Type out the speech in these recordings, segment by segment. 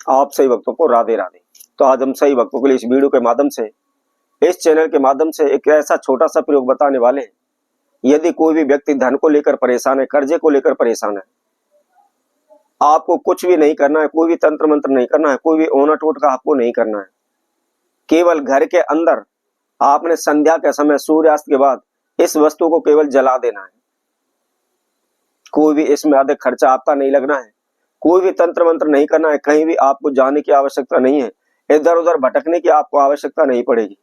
आप सही भक्तों को राधे राधे। तो आज हम सही भक्तों के लिए इस वीडियो के माध्यम से, इस चैनल के माध्यम से एक ऐसा छोटा सा प्रयोग बताने वाले हैं। यदि कोई भी व्यक्ति धन को लेकर परेशान है, कर्जे को लेकर परेशान है, आपको कुछ भी नहीं करना है, कोई भी तंत्र मंत्र नहीं करना है, कोई भी ओना टोटका आपको नहीं करना है। केवल घर के अंदर आपने संध्या के समय सूर्यास्त के बाद इस वस्तु को केवल जला देना है। कोई भी इसमें अधिक खर्चा आपका नहीं लगना है, कोई भी तंत्र मंत्र नहीं करना है, कहीं भी आपको जाने की आवश्यकता नहीं है, इधर उधर भटकने की आपको आवश्यकता नहीं पड़ेगी।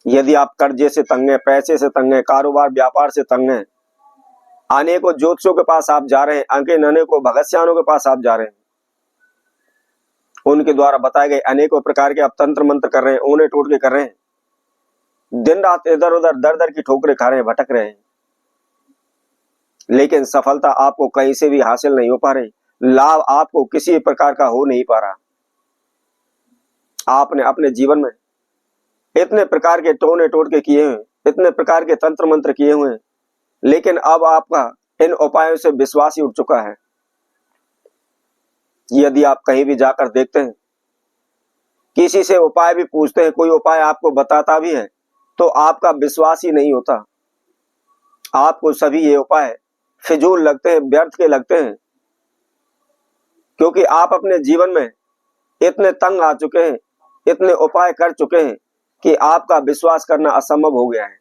यदि आप कर्जे से तंग हैं, पैसे से तंग हैं, कारोबार व्यापार से तंग हैं, अनेकों ज्योतिषियों के पास आप जा रहे हैं, अनेकों भगस्यानों के पास आप जा रहे हैं, उनके द्वारा बताए गए अनेकों प्रकार के आप तंत्र मंत्र कर रहे हैं, ओने टोटके कर रहे हैं, दिन रात इधर उधर दर दर की ठोकरें खा रहे हैं, भटक रहे हैं, लेकिन सफलता आपको कहीं से भी हासिल नहीं हो पा रही, लाभ आपको किसी प्रकार का हो नहीं पा रहा। आपने अपने जीवन में इतने प्रकार के टोने टोटके किए हुए, इतने प्रकार के तंत्र मंत्र किए हुए, लेकिन अब आपका इन उपायों से विश्वास ही उठ चुका है। यदि आप कहीं भी जाकर देखते हैं, किसी से उपाय भी पूछते हैं, कोई उपाय आपको बताता भी है, तो आपका विश्वास ही नहीं होता। आपको सभी ये उपाय फिजूल लगते हैं, व्यर्थ के लगते हैं, क्योंकि आप अपने जीवन में इतने तंग आ चुके हैं, इतने उपाय कर चुके हैं कि आपका विश्वास करना असंभव हो गया है।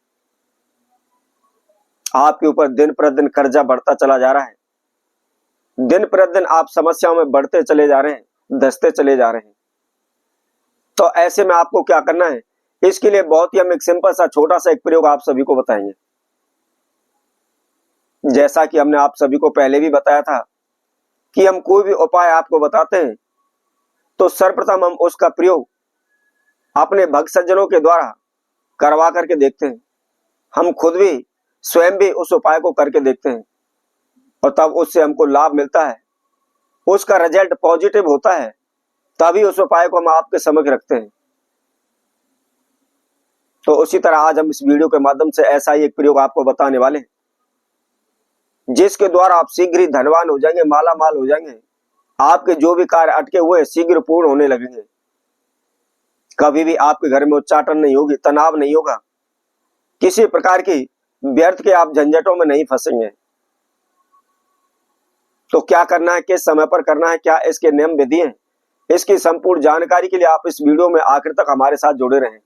आपके ऊपर दिन प्रतिदिन कर्जा बढ़ता चला जा रहा है, दिन प्रतिदिन आप समस्याओं में बढ़ते चले जा रहे हैं, धंसते चले जा रहे हैं। तो ऐसे में आपको क्या करना है, इसके लिए बहुत ही हम एक सिंपल सा छोटा सा एक प्रयोग आप सभी को बताएंगे। जैसा कि हमने आप सभी को पहले भी बताया था कि हम कोई भी उपाय आपको बताते हैं तो सर्वप्रथम हम उसका प्रयोग अपने भक्त सज्जनों के द्वारा करवा करके देखते हैं। हम खुद भी स्वयं भी उस उपाय को करके देखते हैं और तब उससे हमको लाभ मिलता है, उसका रिजल्ट पॉजिटिव होता है, तभी उस उपाय को हम आपके समक्ष रखते हैं। तो उसी तरह आज हम इस वीडियो के माध्यम से ऐसा ही एक प्रयोग आपको बताने वाले हैं, जिसके द्वारा आप शीघ्र ही धनवान हो जाएंगे, माला माल हो जाएंगे। आपके जो भी कार्य अटके हुए शीघ्र पूर्ण होने लगेंगे। कभी भी आपके घर में उच्चाटन नहीं होगी, तनाव नहीं होगा, किसी प्रकार की व्यर्थ के आप झंझटों में नहीं फंसेंगे। तो क्या करना है, किस समय पर करना है, क्या इसके नियम विधि हैं, इसकी संपूर्ण जानकारी के लिए आप इस वीडियो में आखिर तक हमारे साथ जुड़े रहें।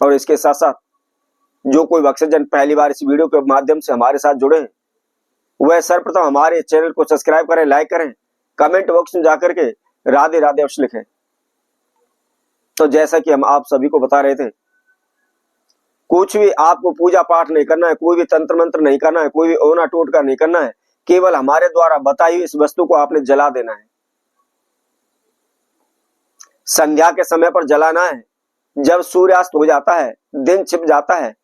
और इसके साथ साथ जो कोई भक्तजन पहली बार इस वीडियो के माध्यम से हमारे साथ जुड़े हैं, वह सर्वप्रथम हमारे चैनल को सब्सक्राइब करें, लाइक करें, कमेंट बॉक्स में जाकर के राधे राधे अवश्य लिखें। तो जैसा कि हम आप सभी को बता रहे थे, कुछ भी आपको पूजा पाठ नहीं करना है, कोई भी तंत्र मंत्र नहीं करना है, कोई भी ओना टोटका नहीं करना है, केवल हमारे द्वारा बताई हुई इस वस्तु को आपने जला देना है। संध्या के समय पर जलाना है। जब सूर्यास्त हो जाता है, दिन छिप जाता है,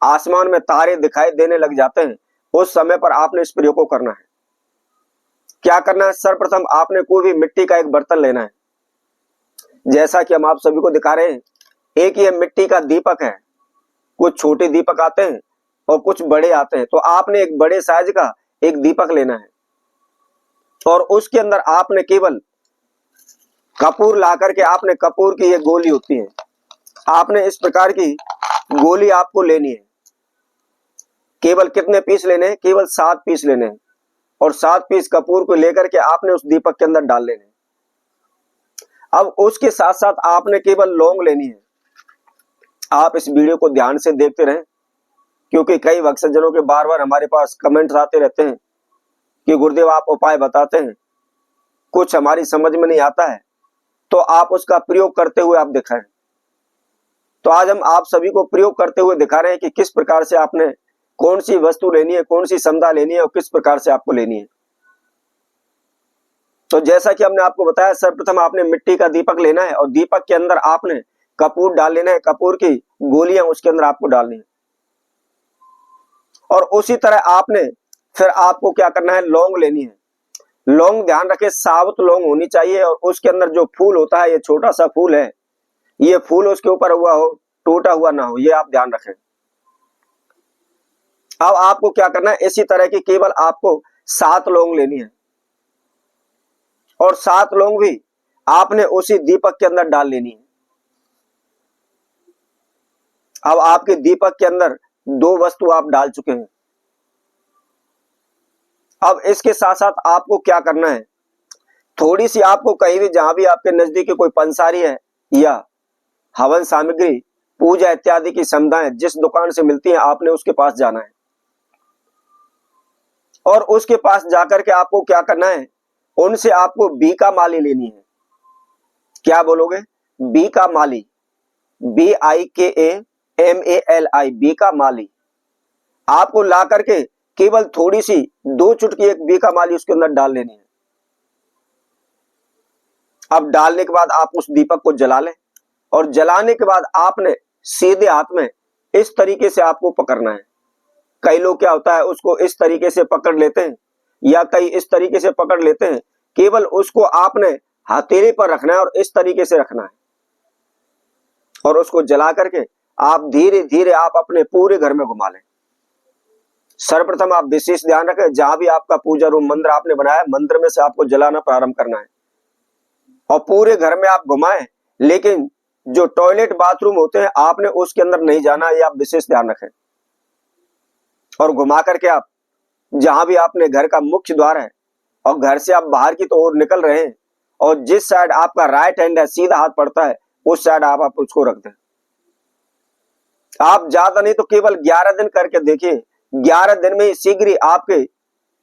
आसमान में तारे दिखाई देने लग जाते हैं, उस समय पर आपने इस प्रयोग को करना है। क्या करना है, सर्वप्रथम आपने कोई भी मिट्टी का एक बर्तन लेना है। जैसा कि हम आप सभी को दिखा रहे हैं, एक ये मिट्टी का दीपक है। कुछ छोटे दीपक आते हैं और कुछ बड़े आते हैं, तो आपने एक बड़े साइज का एक दीपक लेना है और उसके अंदर आपने केवल कपूर ला करके, आपने कपूर की ये गोली होती है, आपने इस प्रकार की गोली आपको लेनी है। केवल कितने पीस लेने हैं, केवल 7 पीस लेने हैं और 7 पीस कपूर को लेकर के आपने उस दीपक के अंदर डाल लेने हैं। अब उसके साथ साथ आपने केवल लौंग लेनी है। आप इस वीडियो को ध्यान से देखते रहें, क्योंकि कई भक्तजनों के बार बार हमारे पास कमेंट्स आते रहते हैं कि गुरुदेव आप उपाय बताते हैं, कुछ हमारी समझ में नहीं आता है, तो आप उसका प्रयोग करते हुए आप दिखाएं। तो आज हम आप सभी को प्रयोग करते हुए दिखा रहे हैं कि किस प्रकार से आपने कौन सी वस्तु लेनी है, कौन सी संदा लेनी है और किस प्रकार से आपको लेनी है। तो जैसा कि हमने आपको बताया, सर्वप्रथम आपने मिट्टी का दीपक लेना है और दीपक के अंदर आपने कपूर डाल लेना है, कपूर की गोलियां उसके अंदर आपको डालनी है। और उसी तरह आपने फिर आपको क्या करना है, लौंग लेनी है। लौंग ध्यान रखें, साबुत लौंग होनी चाहिए और उसके अंदर जो फूल होता है, ये छोटा सा फूल है, ये फूल उसके ऊपर हुआ हो, टूटा हुआ ना हो, ये आप ध्यान रखें। अब आपको क्या करना है, इसी तरह की केवल आपको 7 लौंग लेनी है। और 7 लौंग भी आपने उसी दीपक के अंदर डाल लेनी है। अब आपके दीपक के अंदर 2 वस्तु आप डाल चुके हैं। अब इसके साथ साथ आपको क्या करना है, थोड़ी सी आपको कहीं भी जहां भी आपके नजदीक कोई पंसारी है या हवन सामग्री, पूजा इत्यादि की समुदाय जिस दुकान से मिलती है, आपने उसके पास जाना है और उसके पास जाकर के आपको क्या करना है, उनसे आपको बी का माली लेनी है। क्या बोलोगे? बी का माली, BIKAMALI, बी का माली। आपको ला करके केवल थोड़ी सी 2 चुटकी एक बी का माली उसके अंदर डाल लेनी है। अब डालने के बाद आप उस दीपक को जला लें और जलाने के बाद आपने सीधे हाथ में इस तरीके से आपको पकड़ना है। कई लोग क्या होता है, उसको इस तरीके से पकड़ लेते हैं या कई इस तरीके से पकड़ लेते हैं। केवल उसको आपने हथेली पर रखना है और इस तरीके से रखना है और उसको जला करके आप धीरे धीरे आप अपने पूरे घर में घुमा लें। सर्वप्रथम आप विशेष ध्यान रखें, जहां भी आपका पूजा रूम मंदिर आपने बनाया, मंदिर में से आपको जलाना प्रारंभ करना है और पूरे घर में आप घुमाएं, लेकिन जो टॉयलेट बाथरूम होते हैं आपने उसके अंदर नहीं जाना, ये आप विशेष ध्यान रखें। और घुमा करके आप जहां भी आपने घर का मुख्य द्वार है और घर से आप बाहर की तो ओर निकल रहे हैं और जिस साइड आपका राइट हैंड है, सीधा हाथ पड़ता है, उस साइड आप उसको रख दें। आप ज्यादा नहीं तो केवल 11 दिन करके देखिए, 11 दिन में शीघ्र ही आपके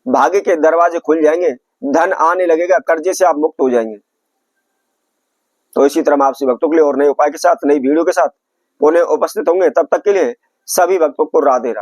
भाग्य के दरवाजे खुल जाएंगे, धन आने लगेगा, कर्जे से आप मुक्त हो जाएंगे। तो इसी तरह आपसे भक्तों के लिए और नए उपाय के साथ, नई वीडियो के साथ पुनः उपस्थित होंगे। तब तक के लिए सभी भक्तों को राधे राधे।